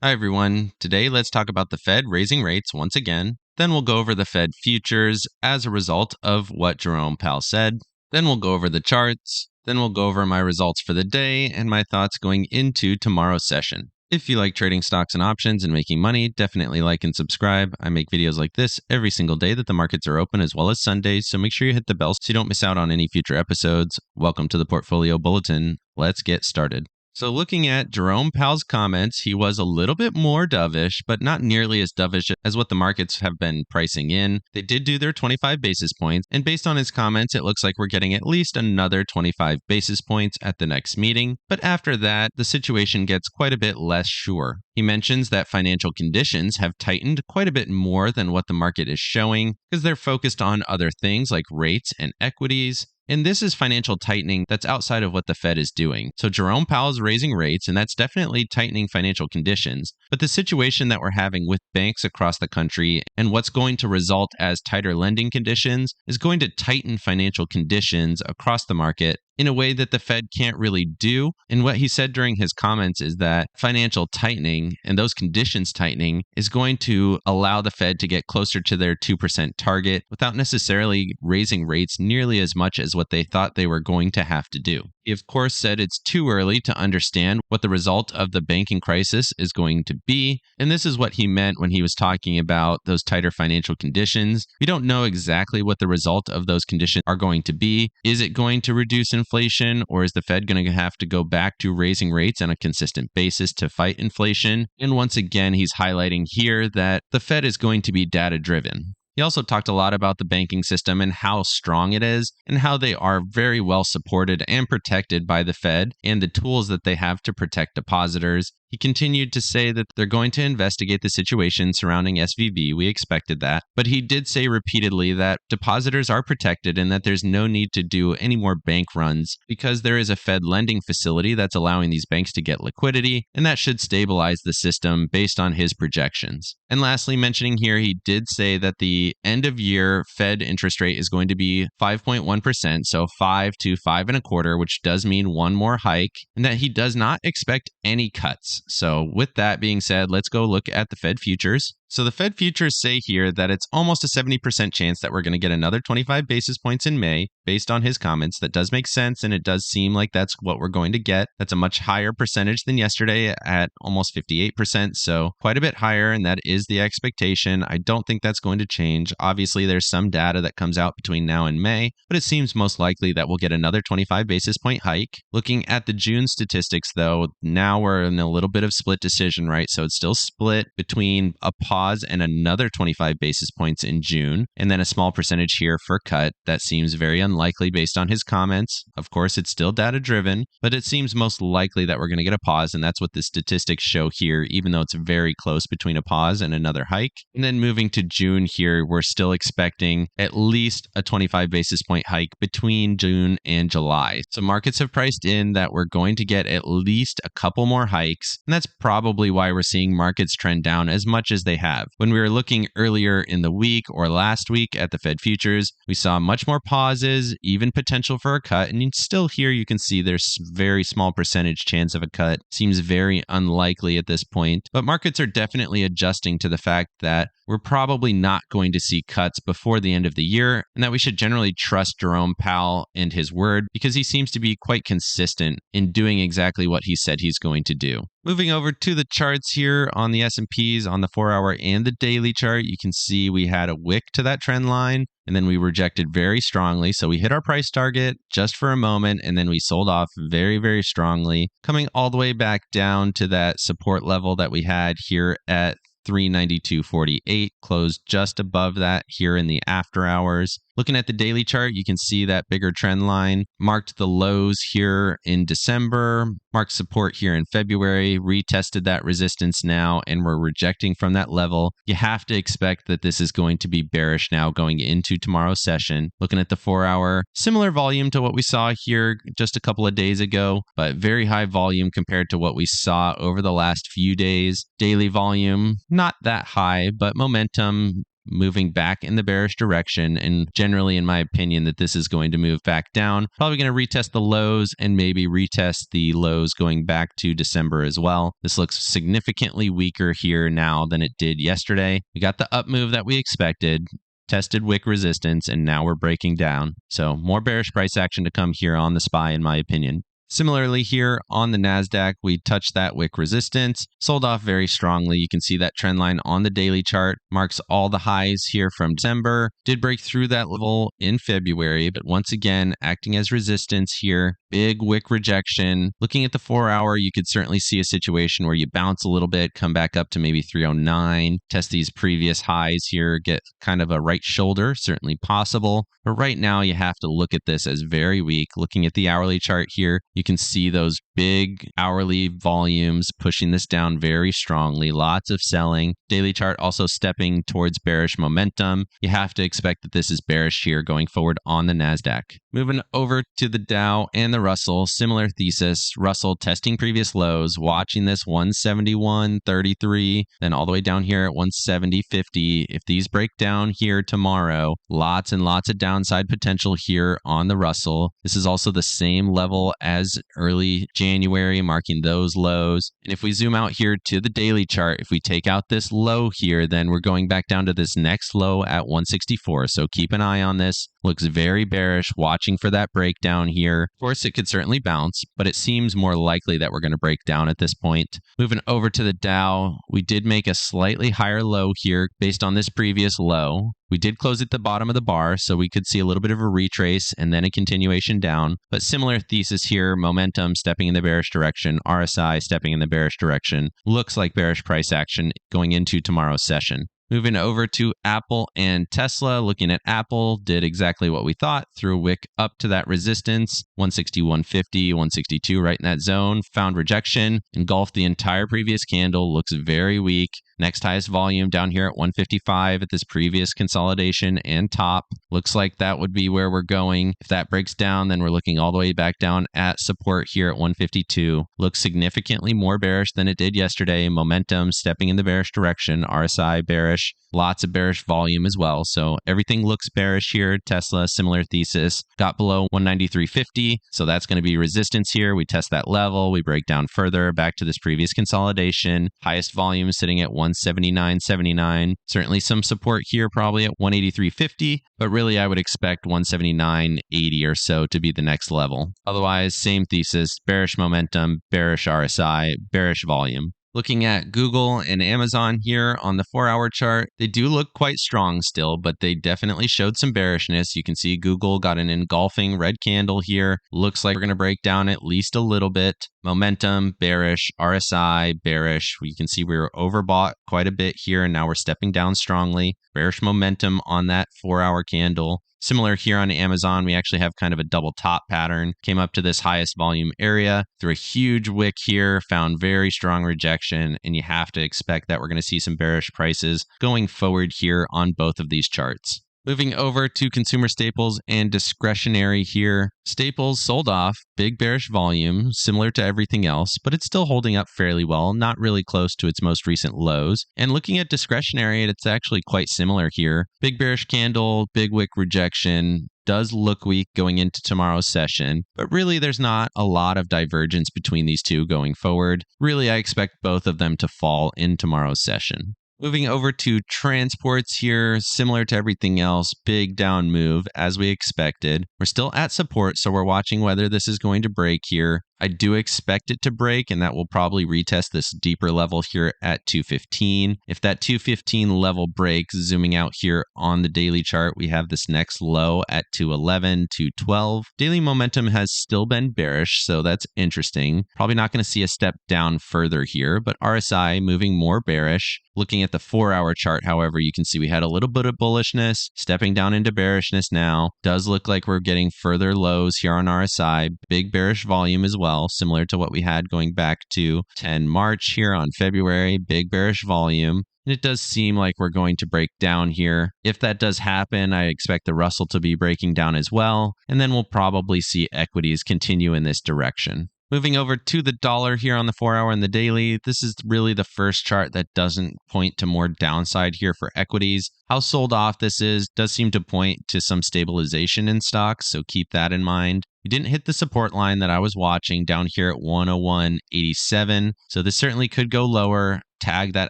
Hi everyone. Today let's talk about the Fed raising rates once again. Then we'll go over the Fed futures as a result of what Jerome Powell said. Then we'll go over the charts. Then we'll go over my results for the day and my thoughts going into tomorrow's session. If you like trading stocks and options and making money, definitely like and subscribe. I make videos like this every single day that the markets are open as well as Sundays, so make sure you hit the bell so you don't miss out on any future episodes. Welcome to the Portfolio Bulletin. Let's get started. So looking at Jerome Powell's comments, he was a little bit more dovish, but not nearly as dovish as what the markets have been pricing in. They did do their 25 basis points, and based on his comments, it looks like we're getting at least another 25 basis points at the next meeting. But after that, the situation gets quite a bit less sure. He mentions that financial conditions have tightened quite a bit more than what the market is showing because they're focused on other things like rates and equities. And this is financial tightening that's outside of what the Fed is doing. So Jerome Powell's raising rates, and that's definitely tightening financial conditions. But the situation that we're having with banks across the country and what's going to result as tighter lending conditions is going to tighten financial conditions across the market in a way that the Fed can't really do. And what he said during his comments is that financial tightening and those conditions tightening is going to allow the Fed to get closer to their 2% target without necessarily raising rates nearly as much as what they thought they were going to have to do. He, of course, said it's too early to understand what the result of the banking crisis is going to be. And this is what he meant when he was talking about those tighter financial conditions. We don't know exactly what the result of those conditions are going to be. Is it going to reduce inflation, or is the Fed going to have to go back to raising rates on a consistent basis to fight inflation? And once again, he's highlighting here that the Fed is going to be data-driven. He also talked a lot about the banking system and how strong it is and how they are very well supported and protected by the Fed and the tools that they have to protect depositors. He continued to say that they're going to investigate the situation surrounding SVB. We expected that. But he did say repeatedly that depositors are protected and that there's no need to do any more bank runs because there is a Fed lending facility that's allowing these banks to get liquidity, and that should stabilize the system based on his projections. And lastly, mentioning here, he did say that the end of year Fed interest rate is going to be 5.1%, so 5 to 5.25%, which does mean one more hike, and that he does not expect any cuts. So with that being said, let's go look at the Fed futures. So the Fed futures say here that it's almost a 70% chance that we're going to get another 25 basis points in May based on his comments. That does make sense, and it does seem like that's what we're going to get. That's a much higher percentage than yesterday at almost 58%, so quite a bit higher, and that is the expectation. I don't think that's going to change. Obviously, there's some data that comes out between now and May, but it seems most likely that we'll get another 25 basis point hike. Looking at the June statistics, though, now we're in a little bit of split decision, right? So it's still split between a pause and another 25 basis points in June, and then a small percentage here for cut. That seems very unlikely based on his comments. Of course, it's still data driven, but it seems most likely that we're going to get a pause, and that's what the statistics show here, even though it's very close between a pause and another hike. And then moving to June here, we're still expecting at least a 25 basis point hike between June and July. So markets have priced in that we're going to get at least a couple more hikes, and that's probably why we're seeing markets trend down as much as they have. When we were looking earlier in the week or last week at the Fed futures, we saw much more pauses, even potential for a cut, and still here you can see there's very small percentage chance of a cut. Seems very unlikely at this point, but markets are definitely adjusting to the fact that we're probably not going to see cuts before the end of the year, and that we should generally trust Jerome Powell and his word because he seems to be quite consistent in doing exactly what he said he's going to do. Moving over to the charts here on the S&Ps on the 4-hour and the daily chart, you can see we had a wick to that trend line, and then we rejected very strongly. So we hit our price target just for a moment, and then we sold off very, very strongly, coming all the way back down to that support level that we had here at 392.48, closed just above that here in the after hours. Looking at the daily chart, you can see that bigger trend line marked the lows here in December, marked support here in February, retested that resistance now, and we're rejecting from that level. You have to expect that this is going to be bearish now going into tomorrow's session. Looking at the 4-hour, similar volume to what we saw here just a couple of days ago, but very high volume compared to what we saw over the last few days. Daily volume, not that high, but momentum moving back in the bearish direction, and generally, in my opinion, that this is going to move back down. Probably going to retest the lows and maybe retest the lows going back to December as well. This looks significantly weaker here now than it did yesterday. We got the up move that we expected, tested wick resistance, and now we're breaking down. So more bearish price action to come here on the SPY, in my opinion. Similarly here on the NASDAQ, we touched that wick resistance, sold off very strongly. You can see that trend line on the daily chart marks all the highs here from December. Did break through that level in February, but once again, acting as resistance here. Big wick rejection. Looking at the 4-hour, you could certainly see a situation where you bounce a little bit, come back up to maybe 309, test these previous highs here, get kind of a right shoulder, certainly possible. But right now, you have to look at this as very weak. Looking at the hourly chart here, you can see those big hourly volumes pushing this down very strongly. Lots of selling. Daily chart also stepping towards bearish momentum. You have to expect that this is bearish here going forward on the NASDAQ. Moving over to the Dow and the Russell, similar thesis. Russell testing previous lows, watching this 171.33, then all the way down here at 170.50. If these break down here tomorrow, lots and lots of downside potential here on the Russell. This is also the same level as early January, marking those lows. And if we zoom out here to the daily chart, if we take out this low here, then we're going back down to this next low at 164. So keep an eye on this. Looks very bearish, watching for that breakdown here. Of course, it could certainly bounce, but it seems more likely that we're going to break down at this point. Moving over to the Dow, we did make a slightly higher low here based on this previous low. We did close at the bottom of the bar, so we could see a little bit of a retrace and then a continuation down. But similar thesis here, momentum stepping in the bearish direction, RSI stepping in the bearish direction. Looks like bearish price action going into tomorrow's session. Moving over to Apple and Tesla, looking at Apple, did exactly what we thought, threw a wick up to that resistance, 160, 162, right in that zone, found rejection, engulfed the entire previous candle, looks very weak. Next highest volume down here at 155 at this previous consolidation and top. Looks like that would be where we're going. If that breaks down, then we're looking all the way back down at support here at 152. Looks significantly more bearish than it did yesterday. Momentum stepping in the bearish direction. RSI bearish. Lots of bearish volume as well. So everything looks bearish here. Tesla, similar thesis. Got below 193.50. So that's going to be resistance here. We test that level. We break down further back to this previous consolidation. Highest volume sitting at 179.79. Certainly some support here, probably at 183.50. But really, I would expect 179.80 or so to be the next level. Otherwise, same thesis. Bearish momentum, bearish RSI, bearish volume. Looking at Google and Amazon here on the 4-hour chart, they do look quite strong still, but they definitely showed some bearishness. You can see Google got an engulfing red candle here. Looks like we're going to break down at least a little bit. Momentum, bearish. RSI, bearish. You can see we were overbought quite a bit here, and now we're stepping down strongly. Bearish momentum on that 4-hour candle. Similar here on Amazon, we actually have kind of a double top pattern. Came up to this highest volume area, through a huge wick here, found very strong rejection, and you have to expect that we're going to see some bearish prices going forward here on both of these charts. Moving over to consumer staples and discretionary here. Staples sold off, big bearish volume, similar to everything else, but it's still holding up fairly well, not really close to its most recent lows. And looking at discretionary, it's actually quite similar here. Big bearish candle, big wick rejection. Does look weak going into tomorrow's session, but really there's not a lot of divergence between these two going forward. Really, I expect both of them to fall in tomorrow's session. Moving over to transports here, similar to everything else, big down move as we expected. We're still at support, so we're watching whether this is going to break here. I do expect it to break, and that will probably retest this deeper level here at 215. If that 215 level breaks, zooming out here on the daily chart, we have this next low at 211, 212. Daily momentum has still been bearish, so that's interesting. Probably not going to see a step down further here, but RSI moving more bearish. Looking at the 4-hour chart, however, you can see we had a little bit of bullishness, stepping down into bearishness now. Does look like we're getting further lows here on RSI. Big bearish volume as well, similar to what we had going back to 10 March here on February. Big bearish volume. And it does seem like we're going to break down here. If that does happen, I expect the Russell to be breaking down as well. And then we'll probably see equities continue in this direction. Moving over to the dollar here on the 4-hour and the daily, this is really the first chart that doesn't point to more downside here for equities. How sold off this is does seem to point to some stabilization in stocks, so keep that in mind. We didn't hit the support line that I was watching down here at 101.87, so this certainly could go lower. Tag that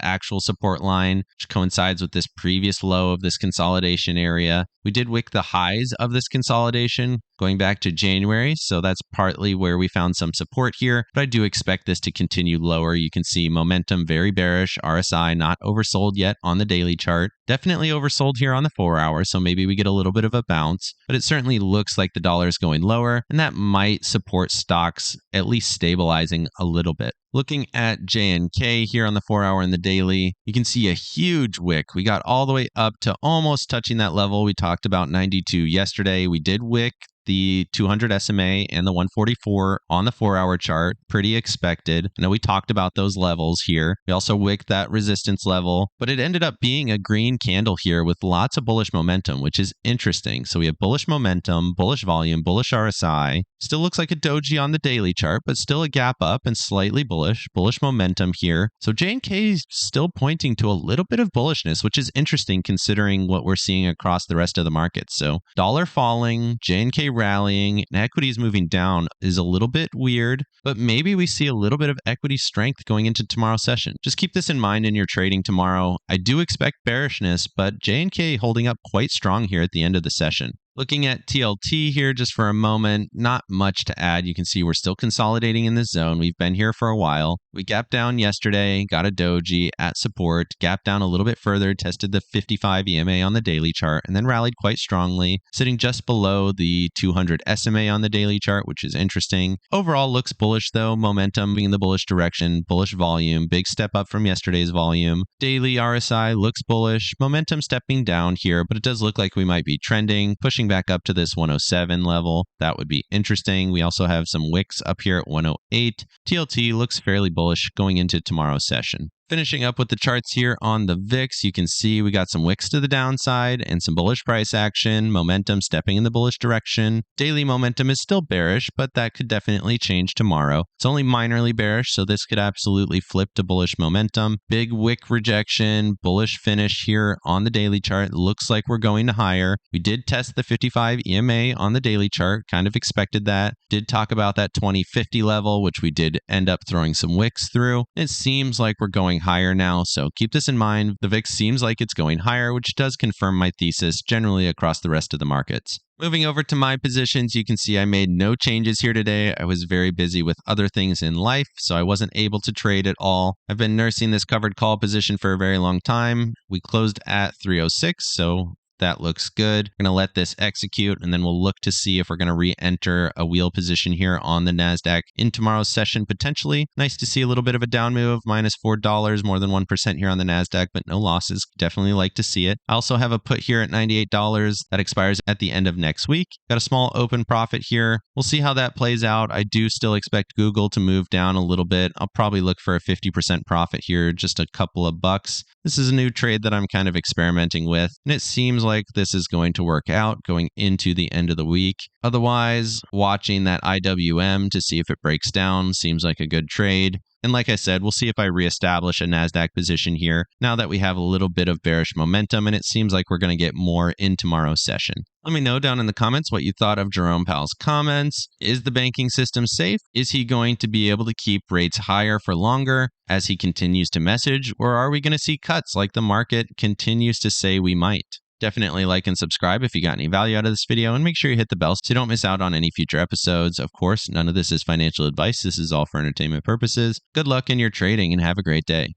actual support line, which coincides with this previous low of this consolidation area. We did wick the highs of this consolidation going back to January, so that's partly where we found some support here, but I do expect this to continue lower. You can see momentum very bearish, RSI not oversold yet on the daily chart. Definitely oversold here on the 4-hour, so maybe we get a little bit of a bounce, but it certainly looks like the dollar is going lower, and that might support stocks at least stabilizing a little bit. Looking at JNK here on the 4-hour and the daily, you can see a huge wick. We got all the way up to almost touching that level. We talked about 92 yesterday. We did wick the 200 SMA and the 144 on the 4-hour chart. Pretty expected. I know we talked about those levels here. We also wicked that resistance level, but it ended up being a green candle here with lots of bullish momentum, which is interesting. So we have bullish momentum, bullish volume, bullish RSI. Still looks like a doji on the daily chart, but still a gap up and slightly bullish momentum here. So JNK is still pointing to a little bit of bullishness, which is interesting considering what we're seeing across the rest of the market. So dollar falling, JNK rallying, and equities moving down is a little bit weird, but maybe we see a little bit of equity strength going into tomorrow's session. Just keep this in mind in your trading tomorrow. I do expect bearishness, but JNK holding up quite strong here at the end of the session. Looking at TLT here just for a moment, not much to add. You can see we're still consolidating in this zone. We've been here for a while. We gapped down yesterday, got a doji at support, gapped down a little bit further, tested the 55 EMA on the daily chart, and then rallied quite strongly, sitting just below the 200 SMA on the daily chart, which is interesting. Overall looks bullish though, momentum in the bullish direction, bullish volume, big step up from yesterday's volume. Daily RSI looks bullish, momentum stepping down here, but it does look like we might be trending, pushing back up to this 107 level. That would be interesting. We also have some wicks up here at 108. TLT looks fairly bullish going into tomorrow's session. Finishing up with the charts here on the VIX, you can see we got some wicks to the downside and some bullish price action, momentum stepping in the bullish direction. Daily momentum is still bearish, but that could definitely change tomorrow. It's only minorly bearish, so this could absolutely flip to bullish momentum. Big wick rejection, bullish finish here on the daily chart. It looks like we're going to higher. We did test the 55 EMA on the daily chart, kind of expected that. Did talk about that 2050 level, which we did end up throwing some wicks through. It seems like we're going higher now, so keep this in mind. The VIX seems like it's going higher, which does confirm my thesis generally across the rest of the markets. Moving over to my positions, you can see I made no changes here today. I was very busy with other things in life, so I wasn't able to trade at all. I've been nursing this covered call position for a very long time. We closed at 306, so that looks good. We're going to let this execute, and then we'll look to see if we're going to re-enter a wheel position here on the NASDAQ in tomorrow's session, potentially. Nice to see a little bit of a down move, minus $4, more than 1% here on the NASDAQ, but no losses. Definitely like to see it. I also have a put here at $98 that expires at the end of next week. Got a small open profit here. We'll see how that plays out. I do still expect Google to move down a little bit. I'll probably look for a 50% profit here, just a couple of bucks. This is a new trade that I'm kind of experimenting with, and it seems like this is going to work out going into the end of the week. Otherwise, watching that IWM to see if it breaks down seems like a good trade. And like I said, we'll see if I reestablish a NASDAQ position here now that we have a little bit of bearish momentum, and it seems like we're going to get more in tomorrow's session. Let me know down in the comments what you thought of Jerome Powell's comments. Is the banking system safe? Is he going to be able to keep rates higher for longer as he continues to message? Or are we going to see cuts like the market continues to say we might? Definitely like and subscribe if you got any value out of this video, and make sure you hit the bell so you don't miss out on any future episodes. Of course, none of this is financial advice. This is all for entertainment purposes. Good luck in your trading and have a great day.